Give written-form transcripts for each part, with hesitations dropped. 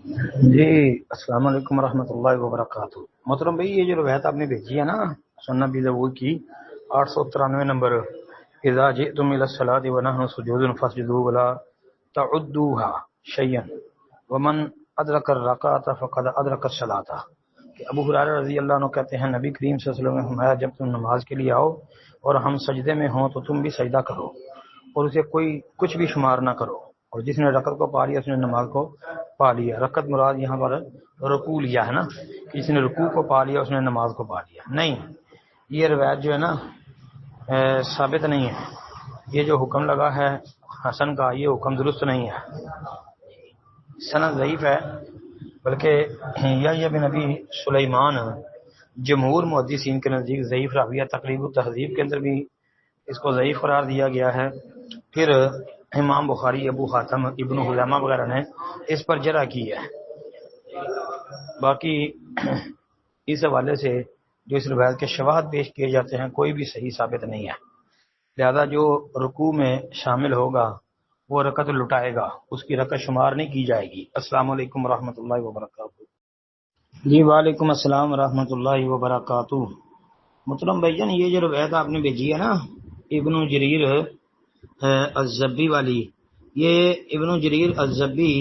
جی السلام علیکم ورحمۃ اللہ وبرکاتہ۔ محترم بھائی، یہ جو روایت آپ نے بھیجی ہے نا سنن ابی داؤد کی 893 نمبر، اذا جئتم الى الصلاة ونحن سجود فاسجدوا ولا تعدوها شيئا ومن ادرک الرکعۃ فقد ادرک الصلاۃ، کہ ابو ہریرہ رضی اللہ عنہ کہتے ہیں نبی کریم صلی اللہ علیہ وسلم نے فرمایا جب تم نماز کے لیے آؤ اور ہم سجدے میں ہوں تو تم بھی سجدہ کرو اور اسے کوئی کچھ بھی شمار نہ کرو، اور جس نے رکعت کو پا لیا اس نے نماز کو پا لیا۔ رکعت مراد یہاں پر رکوع لیا ہے نا، جس نے رکوع کو پا لیا اس نے نماز کو پا لیا۔ نہیں، یہ روایت جو ہے نا ثابت نہیں ہے۔ یہ جو حکم لگا ہے حسن کا، یہ حکم درست نہیں ہے، سند ضعیف ہے، بلکہ یحییٰ بن ابی سلیمان جمہور محدثین کے نزدیک ضعیف راوی ہے۔ تقریب التہذیب کے اندر بھی اس کو ضعیف قرار دیا گیا ہے۔ پھر امام بخاری، ابو حاتم، ابن خزیمہ وغیرہ نے اس پر جرح کی ہے۔ باقی اس حوالے سے جو اس روایت کے شواہد پیش کیے جاتے ہیں کوئی بھی صحیح ثابت نہیں ہے، لہذا جو رکوع میں شامل ہوگا وہ رکعت لٹائے گا، اس کی رکعت شمار نہیں کی جائے گی۔ السلام علیکم ورحمۃ اللہ وبرکاتہ۔ جی وعلیکم السلام ورحمۃ اللہ وبرکاتہ۔ محترم بھائی جان، یہ جو روایت آپ نے بھیجی ہے نا ابن جریر الضبی والی، یہ ابن جریر الضبی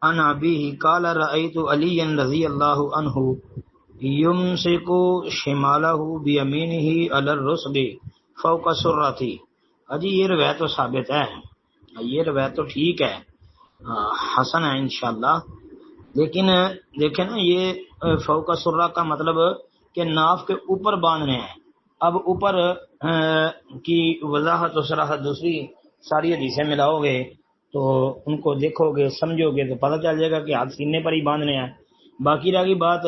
عن ابیہ قال رأیت علی رضی اللہ عنہ یمسک شمالہ بیمینہ علی الرسغ فوق السرۃ۔ جی یہ روایت تو ثابت ہے، یہ روایت تو ٹھیک ہے، حسن ہے انشاءاللہ، لیکن دیکھیں نا یہ فوق السرۃ کا مطلب کہ ناف کے اوپر باندھنے ہیں۔ اب اوپر کی وضاحت و صراحت دوسری ساری حدیثیں ملاؤ گے تو ان کو دیکھو گے سمجھو گے تو پتہ چل جائے گا کہ ہاتھ سینے پر ہی باندھنے ہیں۔ باقی رہ گئی بات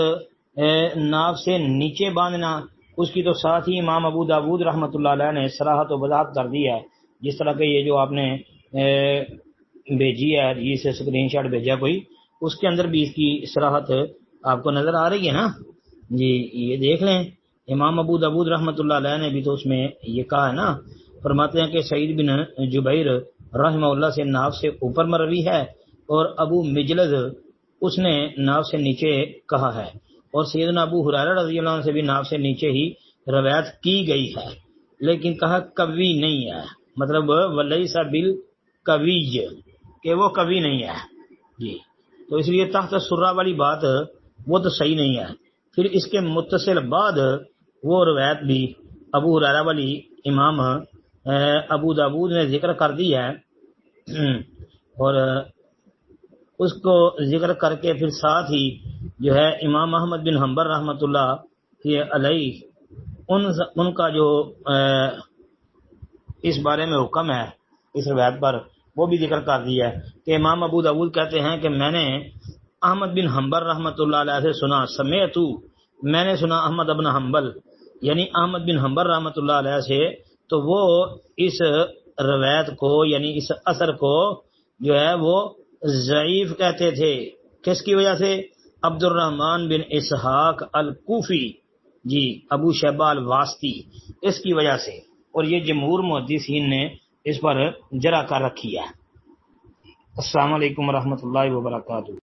ناف سے نیچے باندھنا، اس کی تو ساتھ ہی امام ابو داود رحمۃ اللہ علیہ نے صراحت و وضاحت کر دی ہے، جس طرح کہ یہ جو آپ نے بھیجی ہے حدیث اسکرین شاٹ بھیجا کوئی، اس کے اندر بھی اس کی صراحت آپ کو نظر آ رہی ہے نا۔ جی یہ دیکھ لیں، امام ابو داود رحمۃ اللہ علیہ نے بھی تو اس میں یہ کہا ہے نا، فرماتے ہیں کہ سعید بن جبیر رحمہ اللہ سے ناف سے اوپر مروی ہے، اور ابو مجلد اس نے ناف سے نیچے کہا ہے، اور سیدنا ابو ہریرہ رضی اللہ عنہ سے بھی ناف سے نیچے ہی روایت کی گئی ہے، لیکن کہا قوی نہیں ہے، مطلب ولیس بالقوی، کہ وہ قوی نہیں ہے۔ جی تو اس لیے تحت سرہ والی بات وہ تو صحیح نہیں ہے۔ پھر اس کے متصل بعد وہ روایت بھی ابو ہریرہ والی امام ابو داود نے ذکر کر دی ہے، اور اس کو ذکر کر کے پھر ساتھ ہی جو ہے امام احمد بن حنبل رحمۃ اللہ علیہ ان کا جو اس بارے میں حکم ہے اس روایت پر وہ بھی ذکر کر دیا ہے کہ امام ابو داود کہتے ہیں کہ میں نے احمد بن حنبل رحمۃ اللہ علیہ سے سنا، سمعت، میں نے سنا احمد بن حنبل یعنی احمد بن حنبل رحمۃ اللہ علیہ سے، تو وہ اس روایت کو یعنی اس اثر کو جو ہے وہ ضعیف کہتے تھے۔ کس کی وجہ سے؟ عبد الرحمن بن اسحاق الکوفی، جی ابو شیبہ الواسطی، اس کی وجہ سے، اور یہ جمہور محدثین نے اس پر جرح کر رکھی ہے۔ السلام علیکم ورحمۃ اللہ وبرکاتہ۔